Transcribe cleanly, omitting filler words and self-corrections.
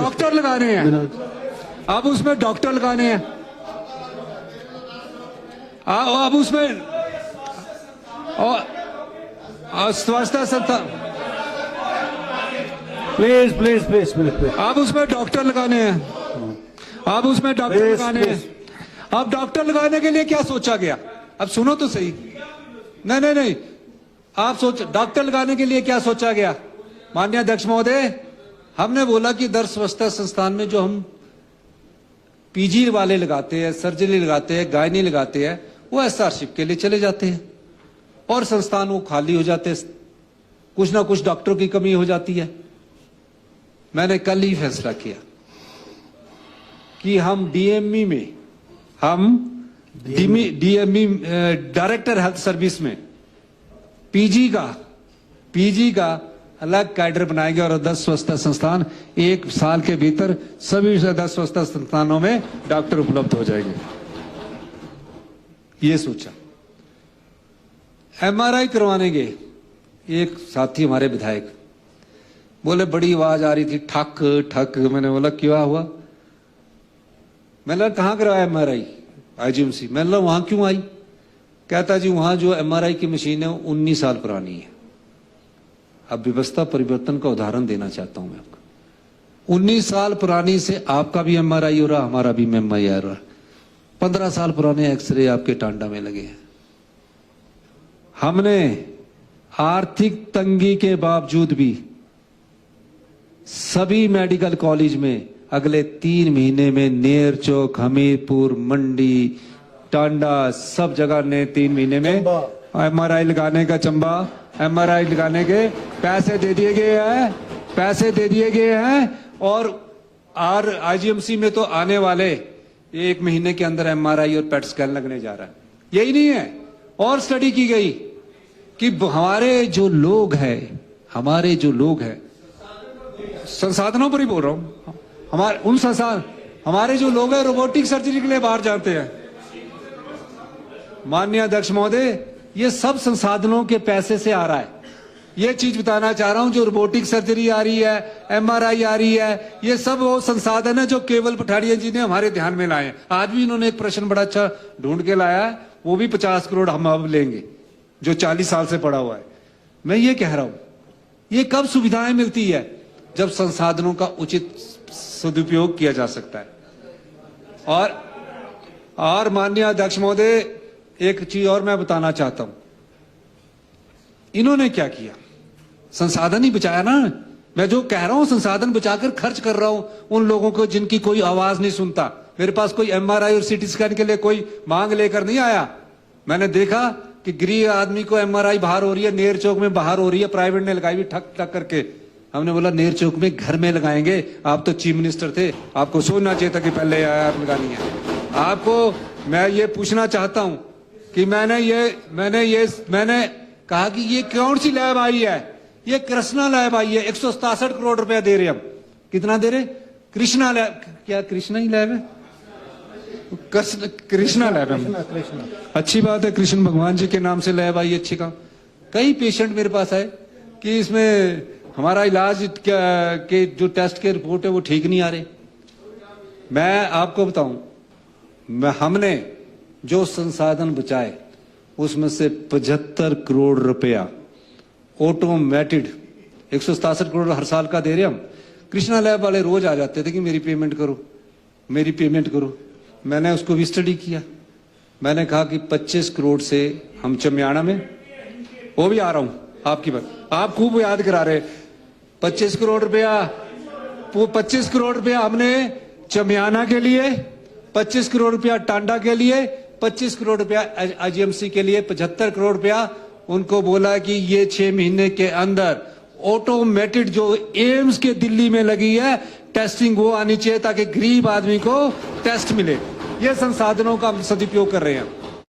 Doctor लगाने हैं, अब उसमें डॉक्टर लगाने हैं, अब उसमें और स्वास्थ्य संस्था, प्लीज प्लीज प्लीज प्लीज अब उसमें डॉक्टर लगाने हैं, अब उसमें डॉक्टर लगाने हैं। अब डॉक्टर लगाने के लिए क्या सोचा गया? अब सुनो तो सही। नहीं नहीं नहीं, आप सोच, डॉक्टर लगाने के लिए क्या सोचा गया? माननीय अध्यक्ष महोदय, हमने बोला कि दर स्वास्थ्य संस्थान में जो हम पीजी वाले लगाते हैं, सर्जरी लगाते हैं, गायनी लगाते हैं, वो एसआरशिप के लिए चले जाते हैं और संस्थान वो खाली हो जाते हैं, कुछ ना कुछ डॉक्टरों की कमी हो जाती है। मैंने कल ही फैसला किया कि हम डीएमई में, हम डीएमई डायरेक्टर हेल्थ सर्विस में पीजी का अलग कैडर बनाएंगे और 10 स्वास्थ्य संस्थान एक साल के भीतर सभी 10 स्वास्थ्य संस्थानों में डॉक्टर उपलब्ध हो जाएंगे। ये सोचा। एमआरआई करवाने गए, एक साथी हमारे विधायक बोले बड़ी आवाज आ रही थी, ठक ठक। मैंने बोला क्या हुआ? मैंने कहाँ करवाया एमआरआई? आईजीएमसी। मैंने बोला वहां क्यों आई? कहता जी वहां जो एमआरआई की मशीन है 19 साल पुरानी है। अब व्यवस्था परिवर्तन का उदाहरण देना चाहता हूं मैं आपको। 19 साल पुरानी से आपका भी एमआरआई हो रहा, हमारा भी एमआरआई हो रहा। 15 साल पुराने एक्सरे आपके टांडा में लगे हैं। हमने आर्थिक तंगी के बावजूद भी सभी मेडिकल कॉलेज में अगले 3 महीने में नेर चौक, हमीरपुर, मंडी, टांडा, सब जगह ने 3 महीने में एमआरआई लगाने का चंबा, एमआरआई लगाने के पैसे दे दिए गए हैं। और आईजीएमसी में तो आने वाले 1 महीने के अंदर एमआरआई और पेट स्कैन लगने जा रहा है। यही नहीं है, और स्टडी की गई कि हमारे जो लोग हैं संसाधनों पर ही बोल रहा हूं, हमारे जो लोग हैं रोबोटिक सर्जरी के लिए बाहर जाते हैं। माननीय अध्यक्ष महोदय, ये सब संसाधनों के पैसे से आ रहा है। ये चीज बताना चाह रहा हूं, जो रोबोटिक सर्जरी आ रही है, एमआरआई आ रही है, ये सब वो संसाधन है जो केवल पठाड़िया जी ने हमारे ध्यान में लाए हैं। आज भी इन्होंने एक प्रश्न बड़ा अच्छा ढूंढ के लाया है, वो भी 50 करोड़ हम अब लेंगे, जो 40 साल से पड़ा हुआ है। मैं ये कह रहा हूं, ये कब सुविधाएं मिलती है? जब संसाधनों का उचित सदुपयोग किया जा सकता है। और माननीय अध्यक्ष महोदय, एक चीज और मैं बताना चाहता हूं, इन्होंने क्या किया? संसाधन ही बचाया ना। मैं जो कह रहा हूं संसाधन बचाकर खर्च कर रहा हूं उन लोगों को जिनकी कोई आवाज नहीं सुनता। मेरे पास कोई एमआरआई और सीटी स्कैन के लिए कोई मांग लेकर नहीं आया। मैंने देखा कि गरीब आदमी को एमआरआई बाहर हो रही है, नेर चौक में बाहर हो रही है, प्राइवेट ने लगाई हुई ठक ठक करके। हमने बोला नेर चौक में घर में लगाएंगे। आप तो चीफ मिनिस्टर थे, आपको सोचना चाहिए था कि पहले आप लगानी है। आपको मैं ये पूछना चाहता हूं कि मैंने कहा कि ये कौन सी लैब आई है? ये कृष्णा लैब आई है, 167 करोड़ रुपया दे रहे हम। कितना दे रहे? कृष्णा लैब। क्या कृष्णा ही लैब है? कृष्णा लैब है। अच्छी बात है, कृष्ण भगवान जी के नाम से लैब आई, अच्छी काम। कई पेशेंट मेरे पास आए कि इसमें हमारा इलाज के जो टेस्ट के रिपोर्ट है वो ठीक नहीं आ रहे। मैं आपको बताऊं, हमने जो संसाधन बचाए उसमें से 75 करोड़ रुपया ऑटोमेटेड, 167 करोड़ हर साल का दे रहे हम। कृष्णा लैब वाले रोज आ जाते थे कि मेरी पेमेंट करो। मैंने उसको भी स्टडी किया। मैंने कहा कि 25 करोड़ से हम चमियाना में, वो भी आ रहा हूं आपकी बात, आप खूब याद करा रहे, 25 करोड़ रुपया हमने चमियाना के लिए, 25 करोड़ रुपया टांडा के लिए, 25 करोड़ रुपया आईजीएमसी के लिए, 75 करोड़ रुपया उनको बोला कि ये 6 महीने के अंदर ऑटोमेटेड जो एम्स के दिल्ली में लगी है टेस्टिंग वो आनी चाहिए ताकि गरीब आदमी को टेस्ट मिले। ये संसाधनों का हम सदुपयोग कर रहे हैं।